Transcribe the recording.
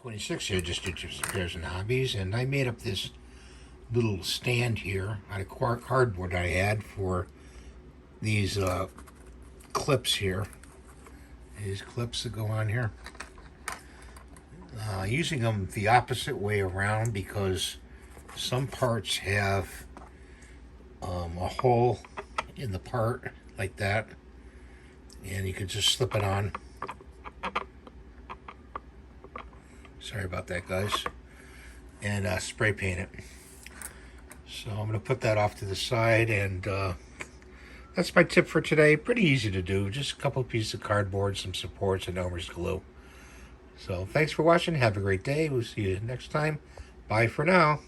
26 here, just did some repairs and hobbies, and I made up this little stand here out of cardboard I had for these clips here. These clips that go on here. Using them the opposite way around because some parts have a hole in the part like that, and you can just slip it on. Sorry about that, guys. And spray paint it. So I'm going to put that off to the side, and that's my tip for today. Pretty easy to do. Just a couple pieces of cardboard, some supports, and Elmer's glue. So thanks for watching. Have a great day. We'll see you next time. Bye for now.